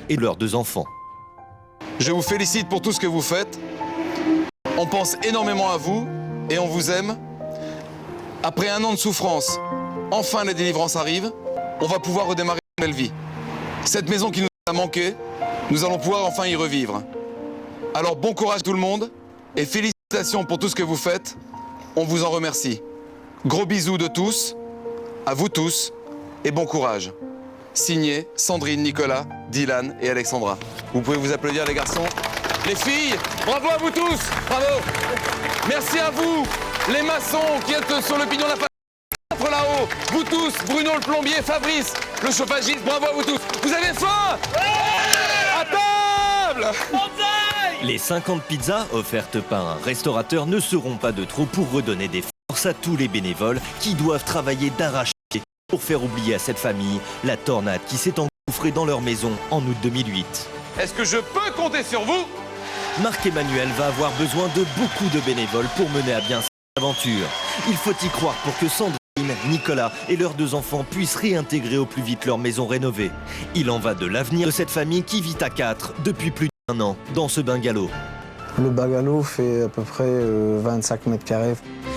et leurs 2 enfants. Je vous félicite pour tout ce que vous faites. On pense énormément à vous et on vous aime. Après 1 an de souffrance, enfin la délivrance arrive. On va pouvoir redémarrer une nouvelle vie. Cette maison qui nous a manqué, nous allons pouvoir enfin y revivre. Alors bon courage tout le monde et félicitations pour tout ce que vous faites. On vous en remercie. Gros bisous de tous, à vous tous et bon courage. Signé Sandrine, Nicolas, Dylan et Alexandra. Vous pouvez vous applaudir les garçons. Les filles, bravo à vous tous, bravo. Merci à vous, les maçons qui êtes sur le pignon de la façade là-haut. Vous tous, Bruno le plombier, Fabrice, le chauffagiste, bravo à vous tous. Vous avez faim? À table! Les 50 pizzas offertes par un restaurateur ne seront pas de trop pour redonner des forces à tous les bénévoles qui doivent travailler d'arrache-pied pour faire oublier à cette famille la tornade qui s'est engouffrée dans leur maison en août 2008. Est-ce que je peux compter sur vous? Marc-Emmanuel va avoir besoin de beaucoup de bénévoles pour mener à bien cette aventure. Il faut y croire pour que Sandrine, Nicolas et leurs 2 enfants puissent réintégrer au plus vite leur maison rénovée. Il en va de l'avenir de cette famille qui vit à 4 depuis plus d'1 an dans ce bungalow. Le bungalow fait à peu près 25 mètres carrés.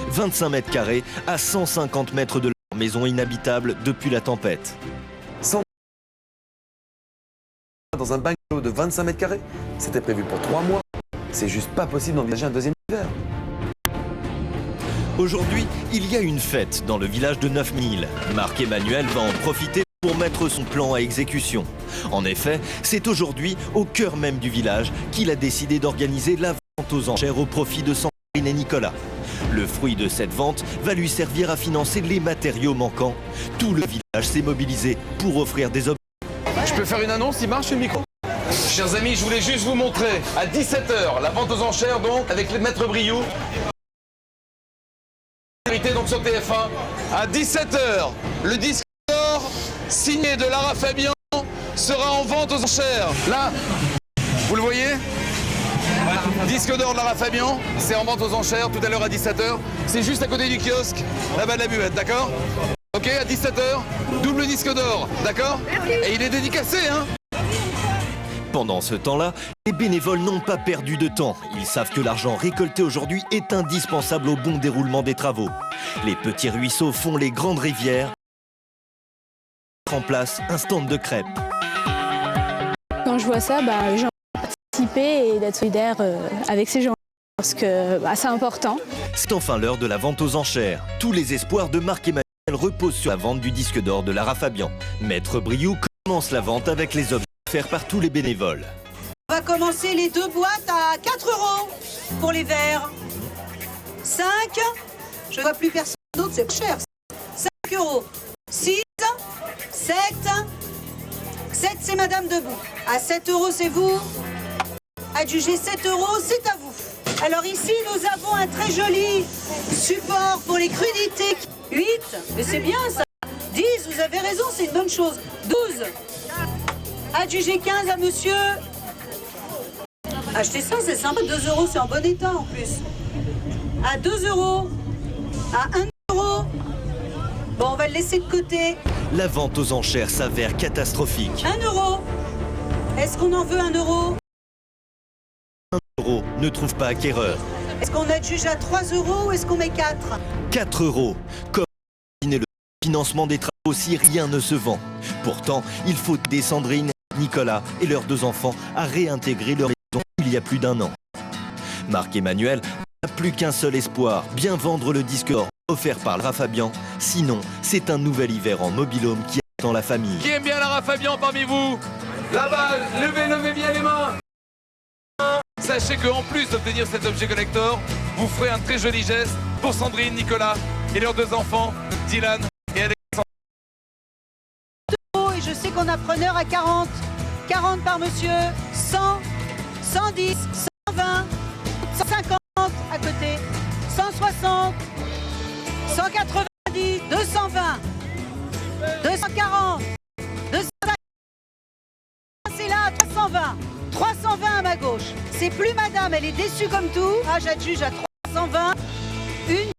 25 mètres carrés à 150 mètres de leur maison inhabitable depuis la tempête. Dans un bungalow de 25 mètres carrés, c'était prévu pour 3 mois. C'est juste pas possible d'envisager un 2e hiver. Aujourd'hui, il y a une fête dans le village de 9000. Marc-Emmanuel va en profiter pour mettre son plan à exécution. En effet, c'est aujourd'hui, au cœur même du village, qu'il a décidé d'organiser la vente aux enchères au profit de Sandrine et Nicolas. Le fruit de cette vente va lui servir à financer les matériaux manquants. Tout le village s'est mobilisé pour offrir des objets. Je peux faire une annonce, il marche le micro? Chers amis, je voulais juste vous montrer à 17h la vente aux enchères donc avec les maîtres Briou. Donc sur TF1, à 17h, le disque d'or signé de Lara Fabian sera en vente aux enchères. Là, vous le voyez? Disque d'or de Lara Fabian, c'est en vente aux enchères tout à l'heure à 17h. C'est juste à côté du kiosque, là-bas de la buvette, d'accord? Ok, à 17h, double disque d'or, d'accord? Et il est dédicacé, hein? Pendant ce temps-là, les bénévoles n'ont pas perdu de temps. Ils savent que l'argent récolté aujourd'hui est indispensable au bon déroulement des travaux. Les petits ruisseaux font les grandes rivières. En place un stand de crêpes. Quand je vois ça, j'ai envie de participer et d'être solidaire avec ces gens. Parce que c'est important. C'est enfin l'heure de la vente aux enchères. Tous les espoirs de Marc-Emmanuel reposent sur la vente du disque d'or de Lara Fabian. Maître Briou commence la vente avec les objets offerts par tous les bénévoles. On va commencer les 2 boîtes à 4 € pour les verres. 5, je ne vois plus personne d'autre, c'est cher. 5 €. 6, 7, 7 c'est Madame Debout. À 7 € c'est vous. Adjugé 7 €, c'est à vous. Alors ici nous avons un très joli support pour les crudités. 8, mais c'est bien ça. 10, vous avez raison, c'est une bonne chose. 12. Adjugé 15 à monsieur. Achetez ça, c'est sympa. 2 €, c'est en bon état en plus. À 2 €. À 1 €. Bon, on va le laisser de côté. La vente aux enchères s'avère catastrophique. 1 €. Est-ce qu'on en veut 1 €? 1 € ne trouve pas acquéreur. Est-ce qu'on adjuge à 3 € ou est-ce qu'on met 4? 4 €. Comme le financement des travaux si rien ne se vend. Pourtant, il faut aider Sandrine, Nicolas et leurs 2 enfants à réintégrer leur maison il y a plus d'1 an. Marc-Emmanuel n'a plus qu'un seul espoir, bien vendre le disque d'or offert par Lara Fabian. Sinon, c'est un nouvel hiver en mobil-home qui attend la famille. Qui aime bien Lara Fabian parmi vous? Là-bas, levez bien les mains. Sachez qu'en plus d'obtenir cet objet collector, vous ferez un très joli geste pour Sandrine, Nicolas et leurs 2 enfants, Dylan et Alexandra. Et je sais qu'on a preneur à 40. 40 par monsieur. 100, 110, 120, 150 à côté. 160, 190, 220, 240, 250. C'est là, 320. 320 à ma gauche. C'est plus madame, elle est déçue comme tout. Ah, j'adjuge à 320. Une.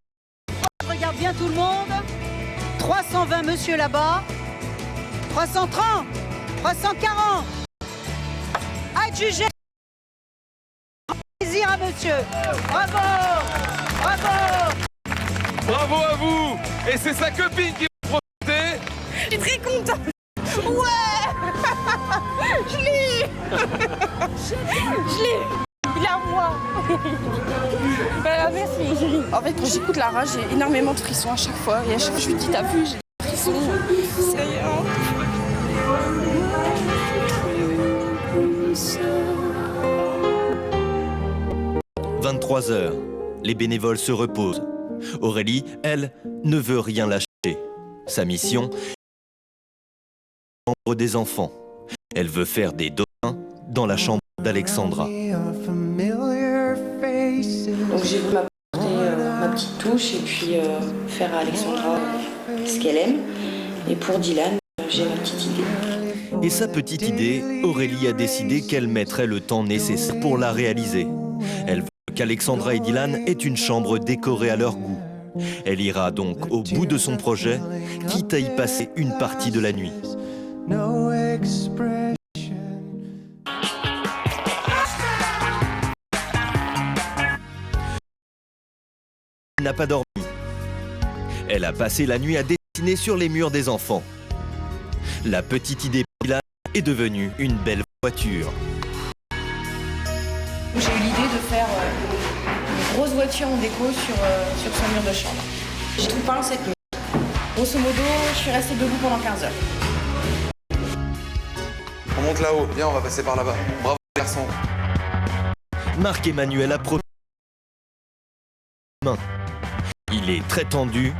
Je regarde bien tout le monde. 320 monsieur là-bas. 330. 340. juger. Plaisir à monsieur. Bravo. Bravo. Bravo à vous. Et c'est sa copine qui va profiter. Je suis très contente. Ouais. Je l'ai. Je l'ai. Il est à moi. Bah, merci, chérie. En fait, quand j'écoute Lara, j'ai énormément de frissons à chaque fois. Et à chaque fois, je lui dis, t'as vu, j'ai des frissons. Sérieux. 23h, les bénévoles se reposent. Aurélie, elle, ne veut rien lâcher. Sa mission, chambre des enfants. Elle veut faire des dessins dans la chambre d'Alexandra. Donc j'ai voulu m'apporter ma petite touche et puis faire à Alexandra ce qu'elle aime. Et pour Dylan, j'ai ma petite idée. Et sa petite idée, Aurélie a décidé qu'elle mettrait le temps nécessaire pour la réaliser. Elle veut qu'Alexandra et Dylan aient une chambre décorée à leur goût. Elle ira donc au bout de son projet, quitte à y passer une partie de la nuit. Elle n'a pas dormi. Elle a passé la nuit à dessiner sur les murs des enfants. La petite idée de Dylan est devenue une belle voiture. J'ai eu l'idée de faire une grosse voiture en déco sur son mur de chambre. J'ai tout peint cette nuit. Grosso modo, je suis restée debout pendant 15 heures. On monte là-haut. Viens, on va passer par là-bas. Bravo, garçon. Marc-Emmanuel a produit. Il est très tendu.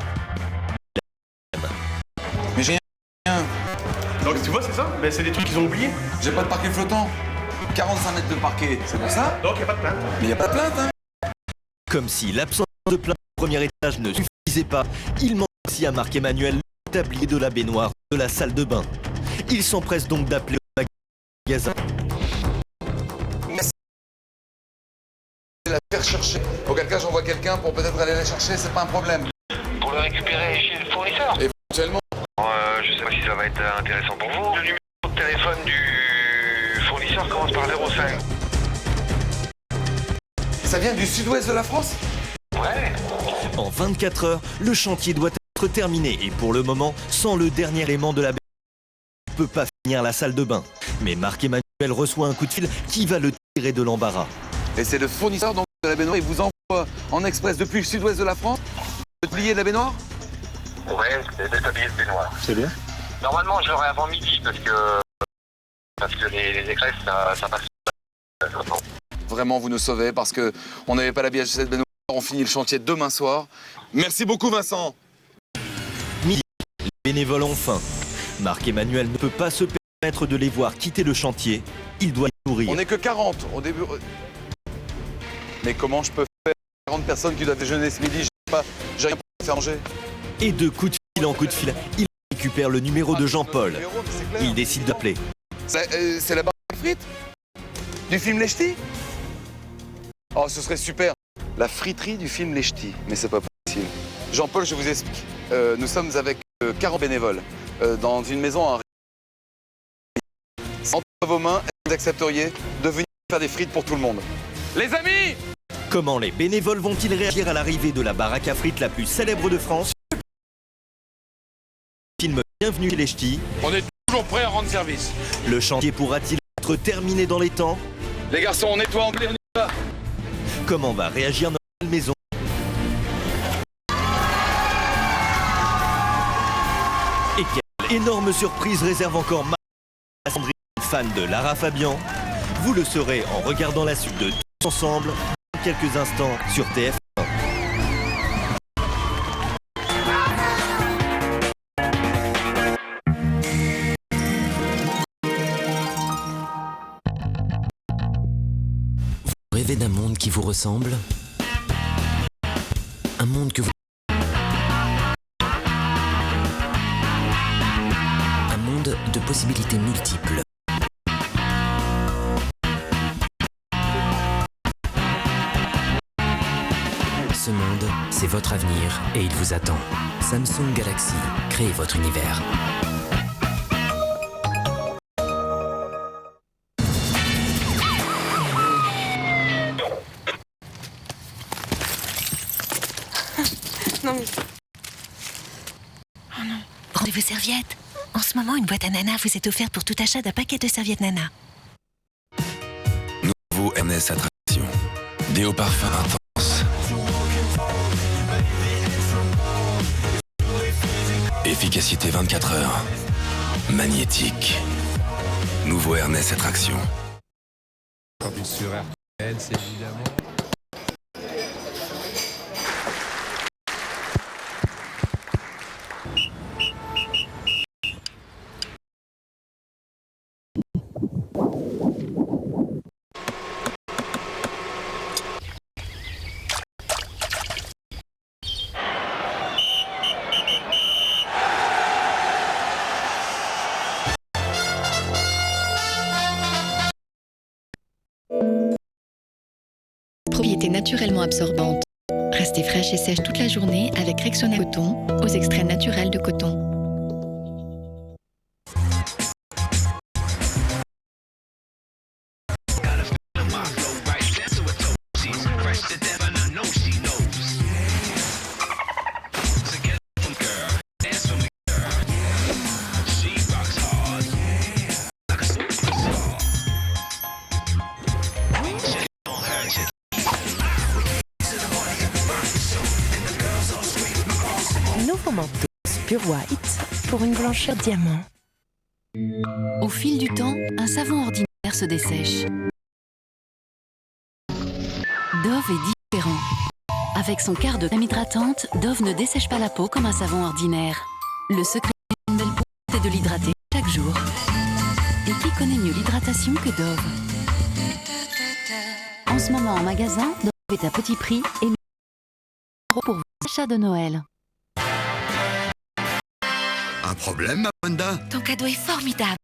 Mais j'ai rien. Donc tu vois, c'est ça? Mais c'est des trucs qu'ils ont oubliés. J'ai pas de parquet flottant. 45 mètres de parquet, c'est pour ça? Donc il n'y a pas de plainte. Mais y a pas de plainte, hein? Comme si l'absence de plainte au premier étage ne suffisait pas, il manque aussi à Marc-Emmanuel le tablier de la baignoire de la salle de bain. Il s'empresse donc d'appeler au magasin. La faire chercher. Auquel cas, j'envoie quelqu'un pour peut-être aller la chercher, c'est pas un problème. Pour le récupérer chez le fournisseur? Éventuellement. Je sais pas si ça va être intéressant pour vous. Le numéro de téléphone du fournisseur commence par 05. Ça vient du sud-ouest de la France? Ouais. En 24 heures, le chantier doit être terminé et pour le moment, sans le dernier élément de la baignoire, il ne peut pas finir la salle de bain. Mais Marc-Emmanuel reçoit un coup de fil qui va le tirer de l'embarras. Et c'est le fournisseur donc, de la baignoire, il vous envoie en express depuis le sud-ouest de la France le tablier de la baignoire? Ouais, c'est le tablier de baignoire. C'est bien. Normalement, je l'aurai avant midi parce que les express, ça passe. Vraiment, vous nous sauvez parce que on n'avait pas l'habitude de cette baignoire. On finit le chantier demain soir. Merci beaucoup, Vincent. Midi, les bénévoles ont faim. Marc-Emmanuel ne peut pas se permettre de les voir quitter le chantier. Il doit les nourrir. On n'est que 40 au début. Mais comment je peux faire 40 personnes qui doivent déjeuner ce midi? Je sais pas, j'ai rien pour faire manger. Et de coup de fil en coup de fil, il récupère le numéro de Jean-Paul. Il décide d'appeler. C'est la barre à frites du film Les Ch'tis? Oh, ce serait super. La friterie du film Les Ch'tis. Mais c'est pas possible. Jean-Paul, je vous explique. Nous sommes avec 40 bénévoles dans une maison en entre vos mains, vous accepteriez de venir faire des frites pour tout le monde. Les amis! Comment les bénévoles vont-ils réagir à l'arrivée de la baraque à frites la plus célèbre de France? Film Bienvenue chez les Ch'tis. On est toujours prêts à rendre service. Le chantier pourra-t-il être terminé dans les temps? Les garçons, on nettoie en blé, on y va. Comment va réagir notre maison? Et quelle énorme surprise réserve encore Sandrine, fan de Lara Fabian? Vous le saurez en regardant la suite de Tous Ensemble dans quelques instants sur TF1. Vous rêvez d'un monde qui vous ressemble? Un monde que vous... Un monde de possibilités multiples. Ce monde, c'est votre avenir et il vous attend. Samsung Galaxy, créez votre univers. Non mais... Oh non. Rendez vos serviettes. En ce moment, une boîte à Nana vous est offerte pour tout achat d'un paquet de serviettes Nana. Nouveau Ernest Attraction. Déo parfum intense. Efficacité 24 heures. Magnétique. Nouveau Ernest Attraction. Sur RTL, c'est évidemment. Propriété naturellement absorbante. Restez fraîche et sèche toute la journée avec Rexona Coton aux extraits naturels de coton. Nouveau Mentos Pure White pour une blancheur diamant. Au fil du temps, un savon ordinaire se dessèche. Dove est différent. Avec son quart de crème hydratante, Dove ne dessèche pas la peau comme un savon ordinaire. Le secret d'une belle peau, c'est de l'hydrater chaque jour. Et qui connaît mieux l'hydratation que Dove? En ce moment en magasin, Dove est à petit prix et 1 € pour vos achats de Noël. Un problème, ma Brenda? Ton cadeau est formidable.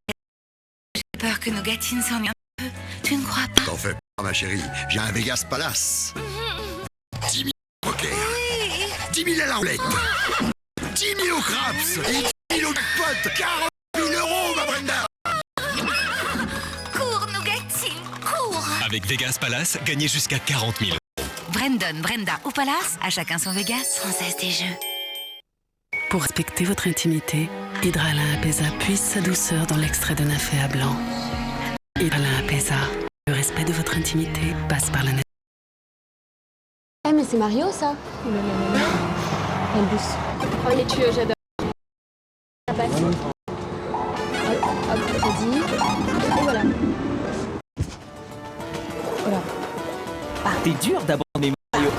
J'ai peur que nos gâtines s'ennuient un peu. Tu ne crois pas? T'en fais pas, ma chérie. J'ai un Vegas Palace. 10 000 au poker. 10 000 à la roulette. 10 000 au craps. Et 10 000 au jackpot. 40 000 €, ma Brenda. Cours, nos gâtines, cours! Avec Vegas Palace, gagnez jusqu'à 40 000 €. Brandon, Brenda ou Palace, à chacun son Vegas, Française des Jeux. Pour respecter votre intimité, Hydralin Apesa puise sa douceur dans l'extrait de nymphéa blanc. Hydralin Apesa, le respect de votre intimité passe par la nature. Ah mais c'est Mario ça. Elle bousse. Oh les tuyaux, j'adore. Ça passe. Hop, vas-y. Et voilà. Voilà. T'es dur d'abandonner Mario.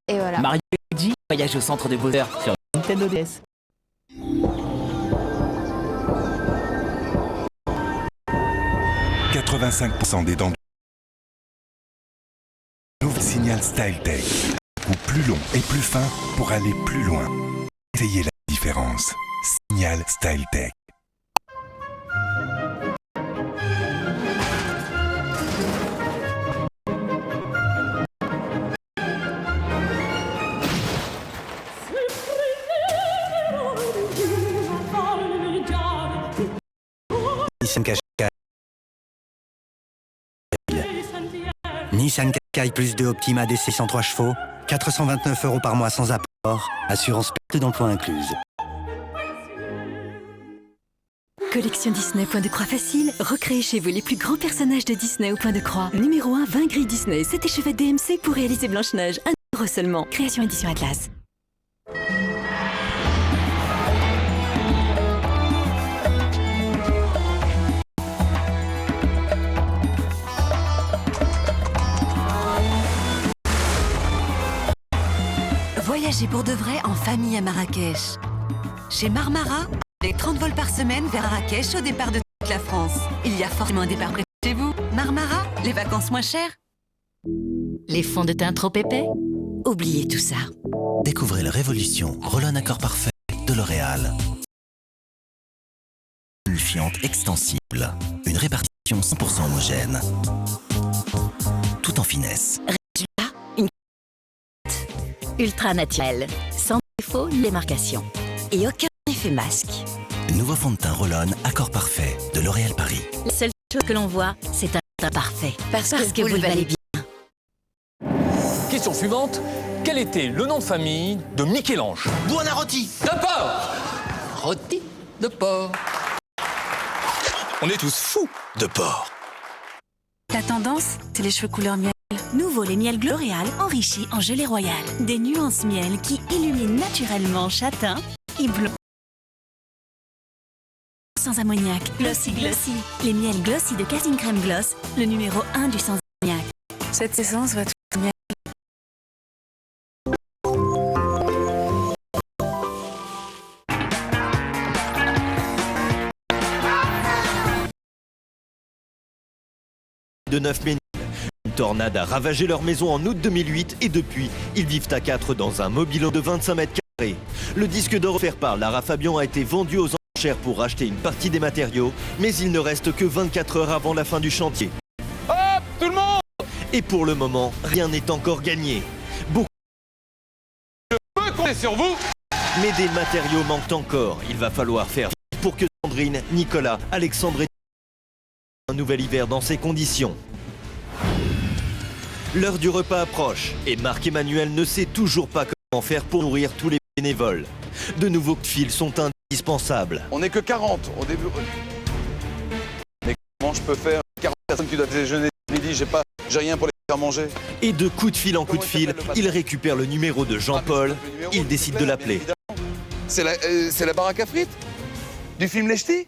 Et voilà. Mario et Luigi voyagent au centre de Bowser sur Nintendo DS. « 85% des dents. Nouveau Signal Style Tech. Ou plus long et plus fin pour aller plus loin. Essayez la différence. Signal Style Tech. Nissan Qashqai plus 2 Optima DC 103 chevaux, 429 € par mois sans apport, assurance perte d'emploi incluse. Collection Disney Point de Croix Facile, recréez chez vous les plus grands personnages de Disney au point de croix. Numéro 1, 20 grilles Disney, 7 échevettes DMC pour réaliser Blanche-Neige, 1 € seulement. Création édition Atlas. Voyagez pour de vrai en famille à Marrakech. Chez Marmara, avec 30 vols par semaine vers Marrakech au départ de toute la France. Il y a forcément un départ près de chez vous. Marmara, les vacances moins chères. Les fonds de teint trop épais? Oubliez tout ça. Découvrez la révolution Roll-On Accord Parfait de L'Oréal. Unifiante extensible. Une répartition 100% homogène. Tout en finesse. Résultat, une ultra naturelle, sans défaut ni démarcation. Et aucun effet masque. Nouveau fond de teint Roll-On Accord Parfait de L'Oréal Paris. La seule chose que l'on voit, c'est un teint parfait. Parce que vous le valez bien. Question suivante. Quel était le nom de famille de Michel-Ange? Buonarroti. De porc. Rôti de porc. On est tous fous de porc. La tendance, c'est les cheveux couleur miel. Nouveau les miels L'Oréal enrichis en gelée royale. Des nuances miel qui illuminent naturellement châtain et blond. Sans ammoniac. Glossy Glossy. Les miels Glossy de Casting Crème Gloss, le numéro 1 du sans ammoniac. Cette essence va tout miel. De 9 Ménil. Une tornade a ravagé leur maison en août 2008 et depuis, ils vivent à 4 dans un mobil-home de 25 mètres carrés. Le disque d'or offert par Lara Fabian a été vendu aux enchères pour racheter une partie des matériaux, mais il ne reste que 24 heures avant la fin du chantier. Hop, tout le monde! Et pour le moment, rien n'est encore gagné. Beaucoup Je peux compter sur vous! Mais des matériaux manquent encore. Il va falloir faire vite pour que Sandrine, Nicolas, Alexandre et un nouvel hiver dans ces conditions. L'heure du repas approche et Marc-Emmanuel ne sait toujours pas comment faire pour nourrir tous les bénévoles. De nouveaux coups de fil sont indispensables. On n'est que 40 au début. Mais comment je peux faire 40 personnes qui doivent déjeuner midi, j'ai rien pour les faire manger. Et de coup de fil en coup de fil, il récupère le numéro de Jean-Paul. Il décide de l'appeler. C'est la baraque à frites du film Les Ch'tis.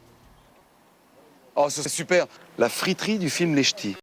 Oh, c'est super. La friterie du film Les Ch'tis.